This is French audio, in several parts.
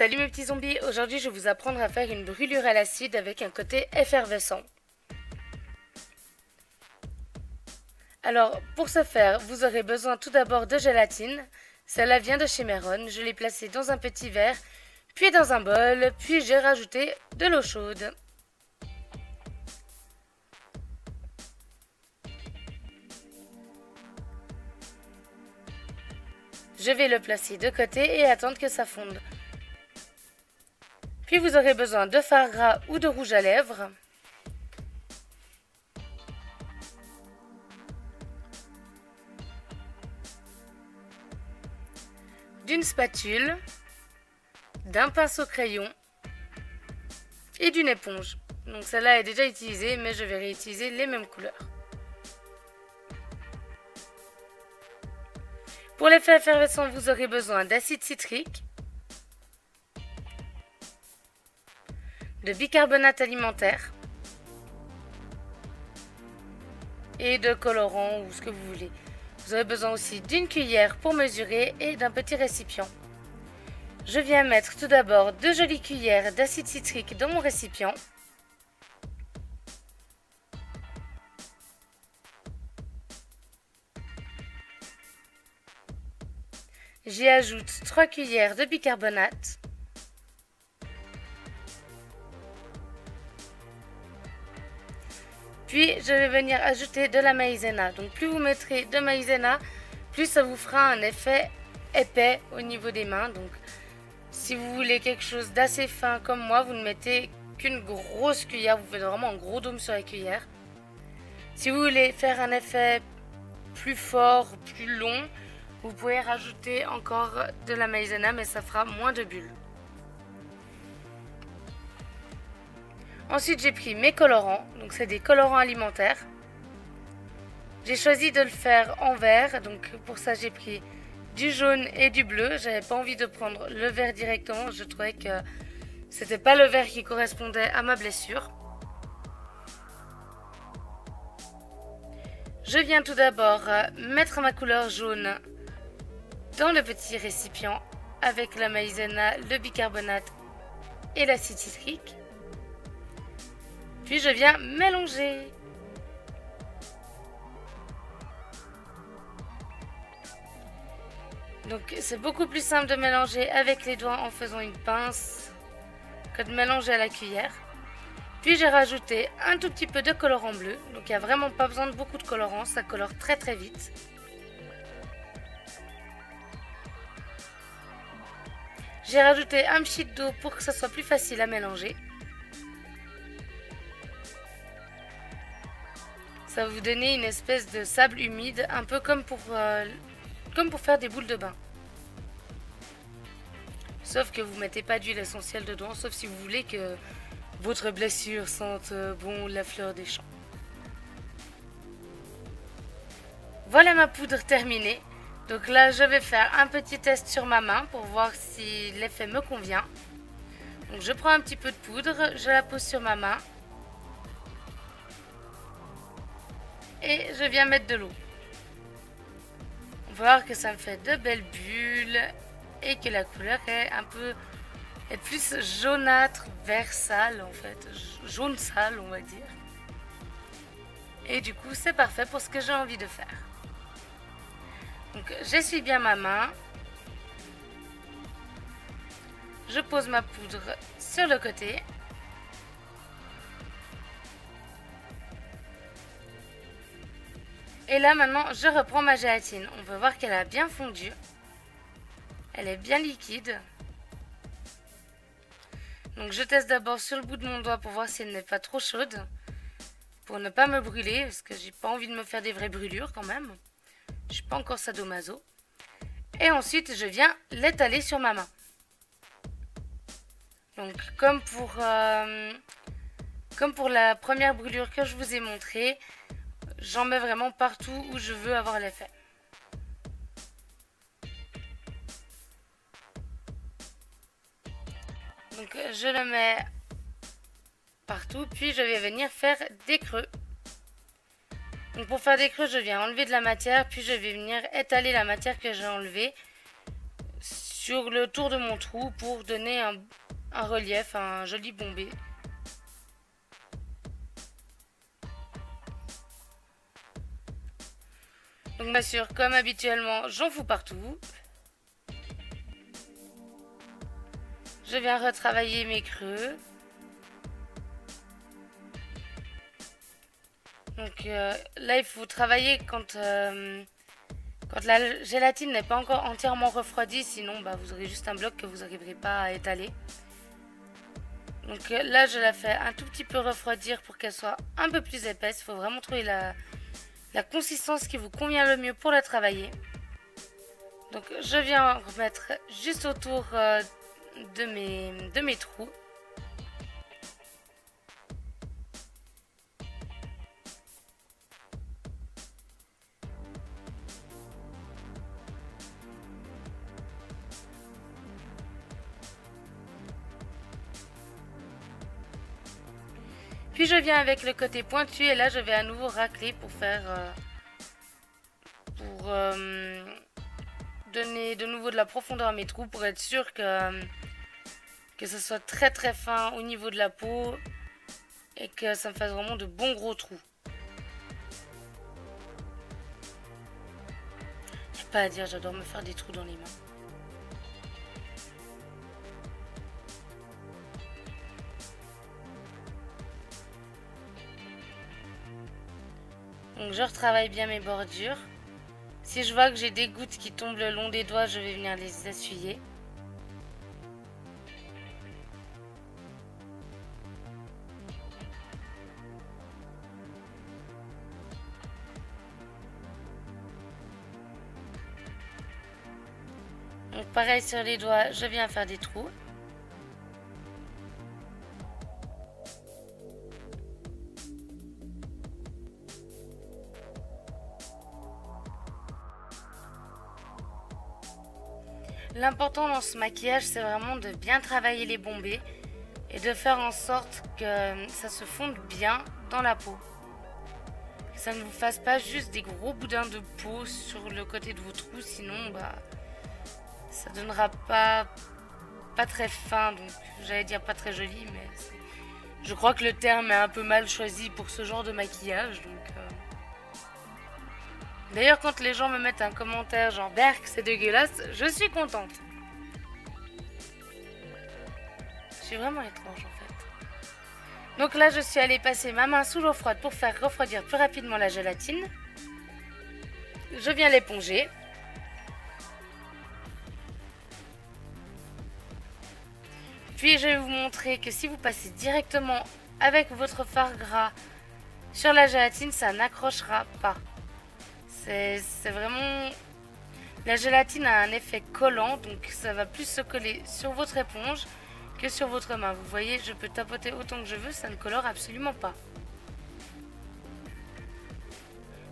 Salut mes petits zombies, aujourd'hui je vais vous apprendre à faire une brûlure à l'acide avec un côté effervescent. Alors pour ce faire, vous aurez besoin tout d'abord de gélatine. Celle-là vient de chez Meron, je l'ai placée dans un petit verre, puis dans un bol, puis j'ai rajouté de l'eau chaude. Je vais le placer de côté et attendre que ça fonde. Puis vous aurez besoin de fard gras ou de rouge à lèvres. D'une spatule, d'un pinceau crayon et d'une éponge. Donc celle-là est déjà utilisée, mais je vais réutiliser les mêmes couleurs. Pour l'effet effervescent, vous aurez besoin d'acide citrique, de bicarbonate alimentaire et de colorant ou ce que vous voulez. Vous aurez besoin aussi d'une cuillère pour mesurer et d'un petit récipient. Je viens mettre tout d'abord 2 jolies cuillères d'acide citrique dans mon récipient. J'y ajoute 3 cuillères de bicarbonate. Puis je vais venir ajouter de la maïzena. Donc plus vous mettrez de maïzena, plus ça vous fera un effet épais au niveau des mains. Donc si vous voulez quelque chose d'assez fin comme moi, vous ne mettez qu'une grosse cuillère. Vous faites vraiment un gros dôme sur la cuillère. Si vous voulez faire un effet plus fort, plus long, vous pouvez rajouter encore de la maïzena, mais ça fera moins de bulles. Ensuite, j'ai pris mes colorants, donc c'est des colorants alimentaires. J'ai choisi de le faire en vert, donc pour ça j'ai pris du jaune et du bleu. J'avais pas envie de prendre le vert directement, je trouvais que c'était pas le vert qui correspondait à ma blessure. Je viens tout d'abord mettre ma couleur jaune dans le petit récipient avec la maïzena, le bicarbonate et l'acide citrique. Puis je viens mélanger. Donc c'est beaucoup plus simple de mélanger avec les doigts en faisant une pince que de mélanger à la cuillère. Puis j'ai rajouté un tout petit peu de colorant bleu. Donc il n'y a vraiment pas besoin de beaucoup de colorant, ça colore très très vite. J'ai rajouté un petit d'eau pour que ça soit plus facile à mélanger. Ça va vous donner une espèce de sable humide, un peu comme pour faire des boules de bain. Sauf que vous ne mettez pas d'huile essentielle dedans, sauf si vous voulez que votre blessure sente bon la fleur des champs. Voilà ma poudre terminée. Donc là, je vais faire un petit test sur ma main pour voir si l'effet me convient. Donc je prends un petit peu de poudre, je la pose sur ma main. Et je viens mettre de l'eau. On va voir que ça me fait de belles bulles et que la couleur est plus jaunâtre, vert sale en fait, jaune sale on va dire. Et du coup c'est parfait pour ce que j'ai envie de faire. Donc j'essuie bien ma main. Je pose ma poudre sur le côté. Et là maintenant je reprends ma gélatine. On peut voir qu'elle a bien fondu. Elle est bien liquide. Donc je teste d'abord sur le bout de mon doigt pour voir si elle n'est pas trop chaude. Pour ne pas me brûler, parce que j'ai pas envie de me faire des vraies brûlures quand même. Je suis pas encore sadomaso. Et ensuite je viens l'étaler sur ma main. Donc comme pour la première brûlure que je vous ai montrée. J'en mets vraiment partout où je veux avoir l'effet. Donc je le mets partout, puis je vais venir faire des creux. Donc pour faire des creux, je viens enlever de la matière, puis je vais venir étaler la matière que j'ai enlevée sur le tour de mon trou pour donner un relief, un joli bombé. Donc bien sûr, comme habituellement, j'en fous partout. Je viens retravailler mes creux. Donc là, il faut travailler quand la gélatine n'est pas encore entièrement refroidie, sinon vous aurez juste un bloc que vous n'arriverez pas à étaler. Donc là, je la fais un tout petit peu refroidir pour qu'elle soit un peu plus épaisse. Il faut vraiment trouver la consistance qui vous convient le mieux pour la travailler. Donc je viens remettre juste autour de mes trous. Puis je viens avec le côté pointu et là je vais à nouveau racler pour faire donner de nouveau de la profondeur à mes trous pour être sûr que ce soit très très fin au niveau de la peau et que ça me fasse vraiment de bons gros trous. Il n'y a pas à dire, j'adore me faire des trous dans les mains. Donc je retravaille bien mes bordures. Si je vois que j'ai des gouttes qui tombent le long des doigts, je vais venir les essuyer. Donc pareil sur les doigts, je viens faire des trous. L'important dans ce maquillage, c'est vraiment de bien travailler les bombés et de faire en sorte que ça se fonde bien dans la peau. Que ça ne vous fasse pas juste des gros boudins de peau sur le côté de vos trous, sinon ça donnera pas très fin, donc j'allais dire pas très joli, mais je crois que le terme est un peu mal choisi pour ce genre de maquillage. D'ailleurs, quand les gens me mettent un commentaire genre Berk, c'est dégueulasse, je suis contente. Je suis vraiment étrange en fait. Donc là, je suis allée passer ma main sous l'eau froide pour faire refroidir plus rapidement la gélatine. Je viens l'éponger. Puis je vais vous montrer que si vous passez directement avec votre fard gras sur la gélatine, ça n'accrochera pas. C'est vraiment... La gélatine a un effet collant, donc ça va plus se coller sur votre éponge que sur votre main. Vous voyez, je peux tapoter autant que je veux, ça ne colore absolument pas.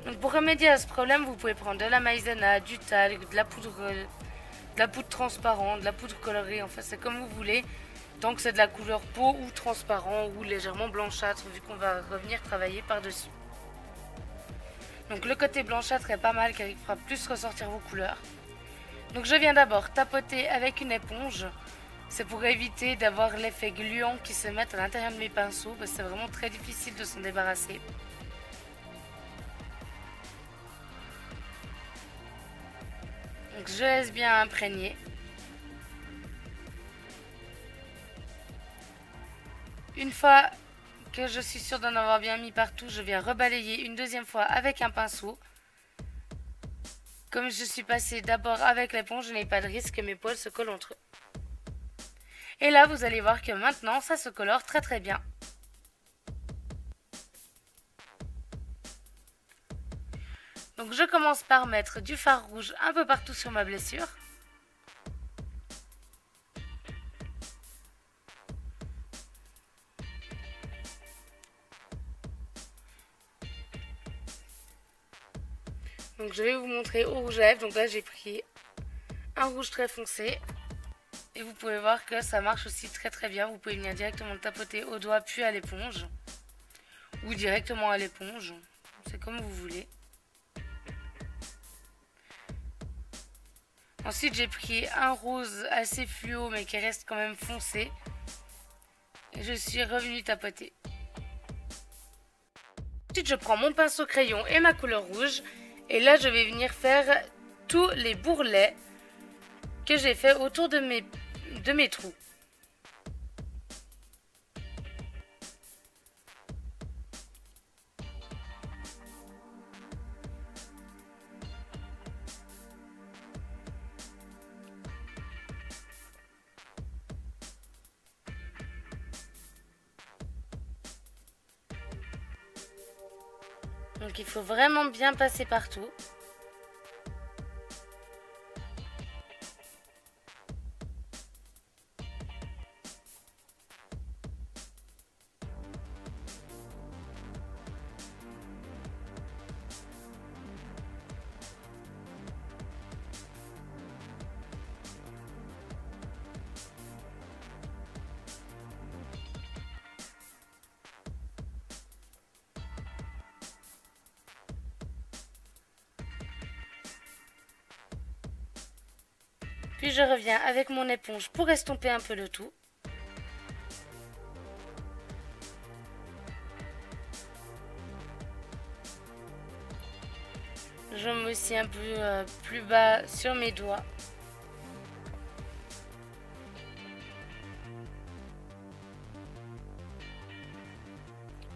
Donc pour remédier à ce problème, vous pouvez prendre de la maïzena, du talc, de la poudre transparente, de la poudre colorée, enfin c'est comme vous voulez. Tant que c'est de la couleur peau ou transparent ou légèrement blanchâtre, vu qu'on va revenir travailler par-dessus. Donc le côté blanchâtre est pas mal car il fera plus ressortir vos couleurs. Donc je viens d'abord tapoter avec une éponge. C'est pour éviter d'avoir l'effet gluant qui se met à l'intérieur de mes pinceaux parce que c'est vraiment très difficile de s'en débarrasser. Donc je laisse bien imprégner. Une fois que je suis sûre d'en avoir bien mis partout, je viens rebalayer une deuxième fois avec un pinceau. Comme je suis passée d'abord avec l'éponge, je n'ai pas de risque que mes poils se collent entre eux. Et là, vous allez voir que maintenant, ça se colore très très bien. Donc je commence par mettre du fard rouge un peu partout sur ma blessure. Donc je vais vous montrer au rouge à lèvres. Donc là j'ai pris un rouge très foncé. Et vous pouvez voir que ça marche aussi très très bien. Vous pouvez venir directement le tapoter au doigt puis à l'éponge. Ou directement à l'éponge. C'est comme vous voulez. Ensuite, j'ai pris un rose assez fluo, mais qui reste quand même foncé. Et je suis revenue tapoter. Ensuite, je prends mon pinceau crayon et ma couleur rouge. Et là, je vais venir faire tous les bourrelets que j'ai fait autour de mes trous. Donc il faut vraiment bien passer partout. Puis je reviens avec mon éponge pour estomper un peu le tout. Je mets aussi un peu plus bas sur mes doigts.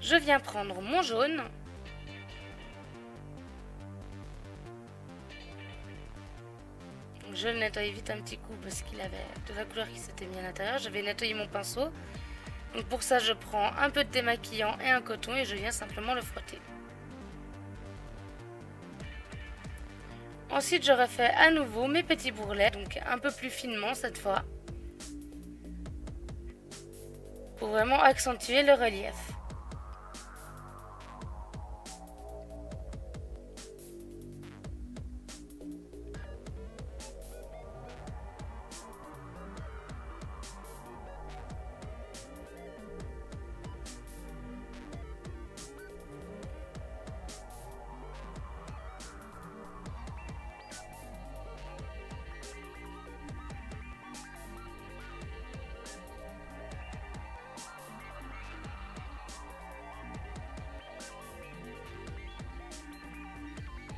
Je viens prendre mon jaune. Je le nettoie vite un petit coup parce qu'il avait de la couleur qui s'était mis à l'intérieur. Je vais nettoyer mon pinceau. Donc pour ça, je prends un peu de démaquillant et un coton et je viens simplement le frotter. Ensuite, je refais à nouveau mes petits bourrelets, donc un peu plus finement cette fois, pour vraiment accentuer le relief.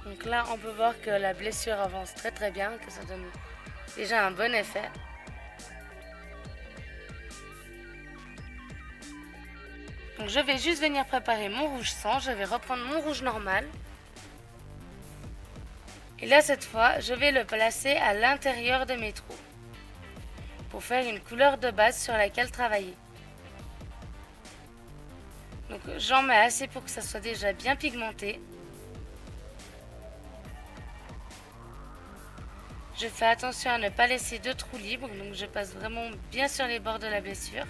Donc là, on peut voir que la blessure avance très très bien, que ça donne déjà un bon effet. Donc je vais juste venir préparer mon rouge sang, je vais reprendre mon rouge normal. Et là, cette fois, je vais le placer à l'intérieur de mes trous pour faire une couleur de base sur laquelle travailler. Donc j'en mets assez pour que ça soit déjà bien pigmenté. Je fais attention à ne pas laisser de trous libres, donc je passe vraiment bien sur les bords de la blessure.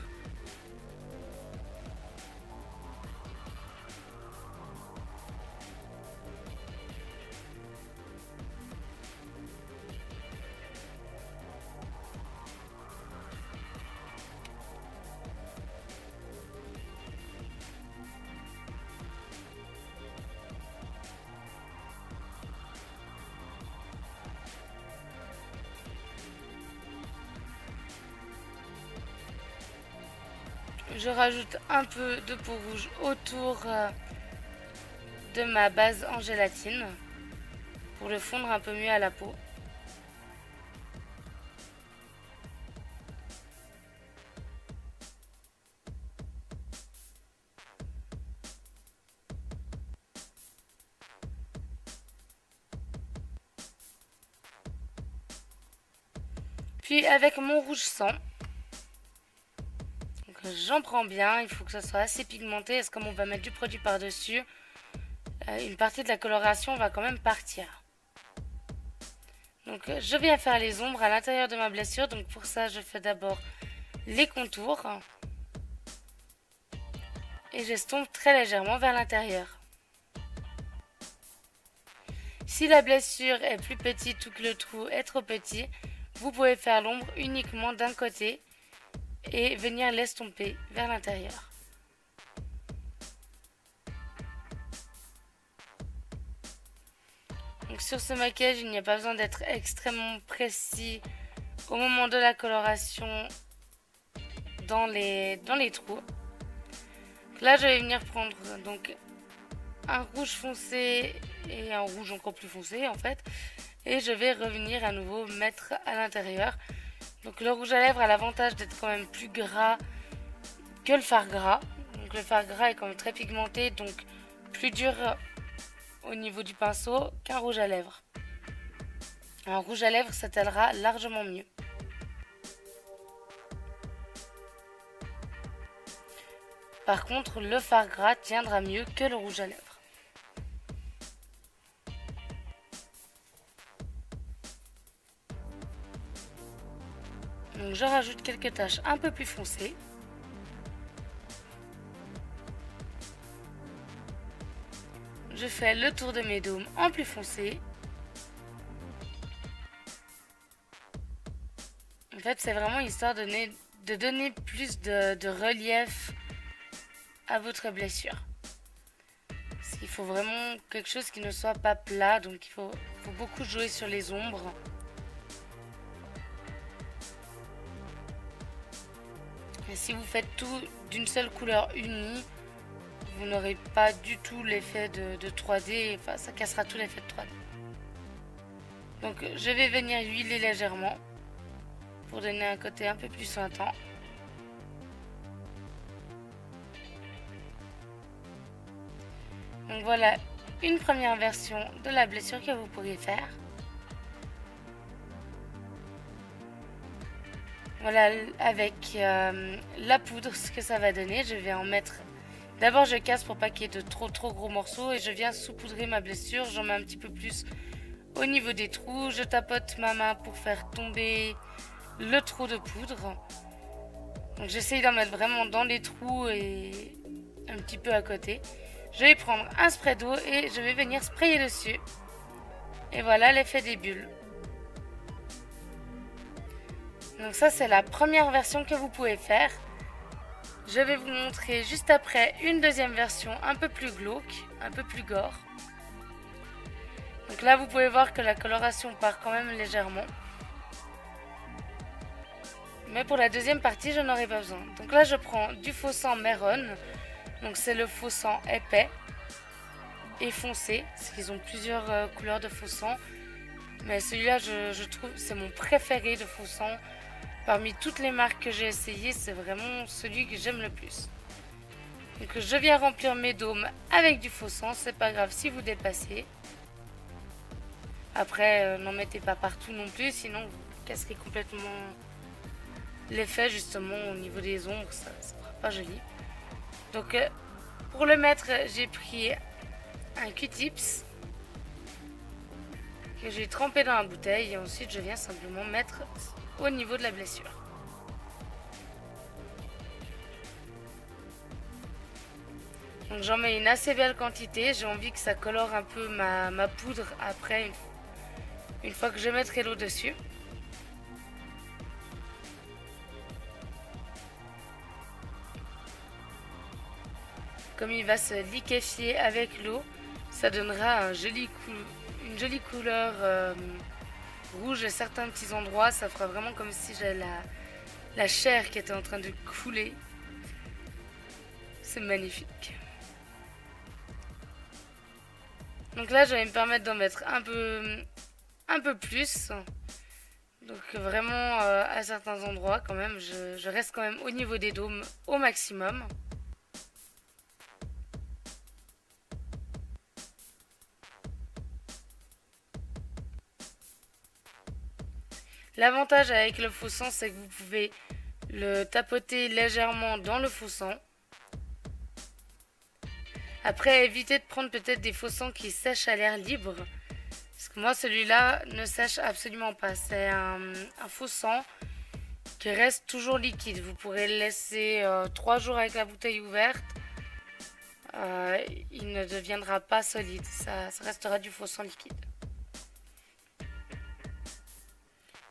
Je rajoute un peu de peau rouge autour de ma base en gélatine pour le fondre un peu mieux à la peau. Puis avec mon rouge sang, j'en prends bien, il faut que ça soit assez pigmenté, parce que comme on va mettre du produit par-dessus, une partie de la coloration va quand même partir. Donc je viens faire les ombres à l'intérieur de ma blessure, donc pour ça je fais d'abord les contours. Et j'estompe très légèrement vers l'intérieur. Si la blessure est plus petite ou que le trou est trop petit, vous pouvez faire l'ombre uniquement d'un côté et venir l'estomper vers l'intérieur. Donc sur ce maquillage, il n'y a pas besoin d'être extrêmement précis au moment de la coloration dans les trous. Donc là, je vais venir prendre donc un rouge foncé et un rouge encore plus foncé en fait. Et je vais revenir à nouveau mettre à l'intérieur. Donc le rouge à lèvres a l'avantage d'être quand même plus gras que le fard gras. Donc le fard gras est quand même très pigmenté, donc plus dur au niveau du pinceau qu'un rouge à lèvres. Un rouge à lèvres s'étalera largement mieux. Par contre, le fard gras tiendra mieux que le rouge à lèvres. Donc je rajoute quelques taches un peu plus foncées. Je fais le tour de mes dômes en plus foncé. En fait, c'est vraiment histoire de donner plus de relief à votre blessure. Parce qu'il faut vraiment quelque chose qui ne soit pas plat, donc il faut beaucoup jouer sur les ombres. Et si vous faites tout d'une seule couleur unie, vous n'aurez pas du tout l'effet de 3D, enfin ça cassera tout l'effet de 3D. Donc je vais venir huiler légèrement pour donner un côté un peu plus suintant. Donc voilà une première version de la blessure que vous pourriez faire. Voilà avec la poudre ce que ça va donner. Je vais en mettre... D'abord je casse pour pas qu'il y ait de trop gros morceaux et je viens saupoudrer ma blessure. J'en mets un petit peu plus au niveau des trous. Je tapote ma main pour faire tomber le trou de poudre. Donc j'essaye d'en mettre vraiment dans les trous et un petit peu à côté. Je vais prendre un spray d'eau et je vais venir sprayer dessus. Et voilà l'effet des bulles. Donc ça c'est la première version que vous pouvez faire. Je vais vous montrer juste après une deuxième version un peu plus glauque, un peu plus gore. Donc là vous pouvez voir que la coloration part quand même légèrement. Mais pour la deuxième partie je n'aurai pas besoin. Donc là je prends du faux sang marron. Donc c'est le faux sang épais et foncé. Parce qu'ils ont plusieurs couleurs de faux sang. Mais celui-là je trouve c'est mon préféré de faux sang. Parmi toutes les marques que j'ai essayées, c'est vraiment celui que j'aime le plus. Donc je viens remplir mes dômes avec du faux sang, c'est pas grave si vous dépassez. Après, n'en mettez pas partout non plus, sinon vous casserez complètement l'effet justement au niveau des ombres, ça sera pas joli. Donc pour le mettre, j'ai pris un Q-tips que j'ai trempé dans la bouteille et ensuite je viens simplement mettre au niveau de la blessure. Donc j'en mets une assez belle quantité, j'ai envie que ça colore un peu ma poudre après une fois que je mettrai l'eau dessus. Comme il va se liquéfier avec l'eau, ça donnera une jolie couleur rouge à certains petits endroits. Ça fera vraiment comme si j'avais la chair qui était en train de couler. C'est magnifique. Donc là je vais me permettre d'en mettre un peu plus. Donc vraiment à certains endroits quand même. Je reste quand même au niveau des dômes au maximum. L'avantage avec le faux sang, c'est que vous pouvez le tapoter légèrement dans le faux sang. Après, évitez de prendre peut-être des faux sangs qui sèchent à l'air libre. Parce que moi, celui-là ne sèche absolument pas. C'est un faux sang qui reste toujours liquide. Vous pourrez le laisser 3 jours avec la bouteille ouverte. Il ne deviendra pas solide. Ça restera du faux sang liquide.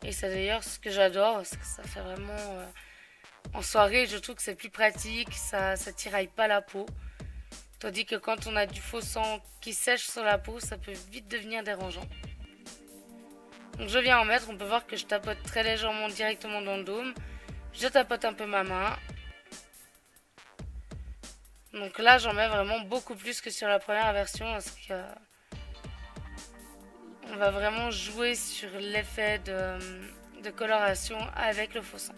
Et c'est d'ailleurs ce que j'adore, parce que ça fait vraiment... en soirée, je trouve que c'est plus pratique, ça tiraille pas la peau. Tandis que quand on a du faux sang qui sèche sur la peau, ça peut vite devenir dérangeant. Donc je viens en mettre, on peut voir que je tapote très légèrement directement dans le dôme. Je tapote un peu ma main. Donc là j'en mets vraiment beaucoup plus que sur la première version parce que on va vraiment jouer sur l'effet de coloration avec le faux sang.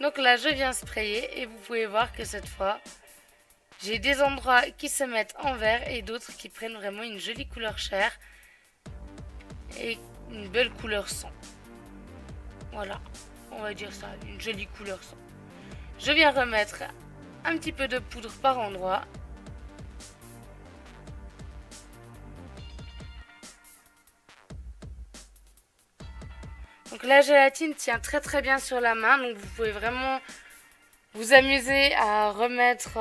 Donc là je viens sprayer et vous pouvez voir que cette fois j'ai des endroits qui se mettent en vert et d'autres qui prennent vraiment une jolie couleur chair et une belle couleur sang. Voilà, on va dire ça, une jolie couleur sang. Je viens remettre un petit peu de poudre par endroit. Donc la gélatine tient très bien sur la main, donc vous pouvez vraiment vous amuser à remettre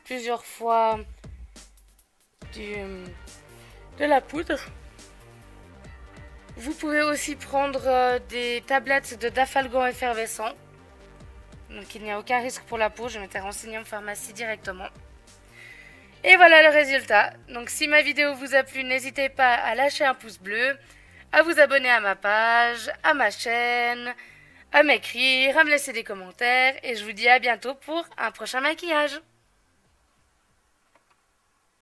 plusieurs fois de la poudre. Vous pouvez aussi prendre des tablettes de dafalgan effervescent. Donc il n'y a aucun risque pour la peau, je m'étais renseignée en pharmacie directement. Et voilà le résultat. Donc si ma vidéo vous a plu, n'hésitez pas à lâcher un pouce bleu, à vous abonner à ma page, à ma chaîne, à m'écrire, à me laisser des commentaires. Et je vous dis à bientôt pour un prochain maquillage.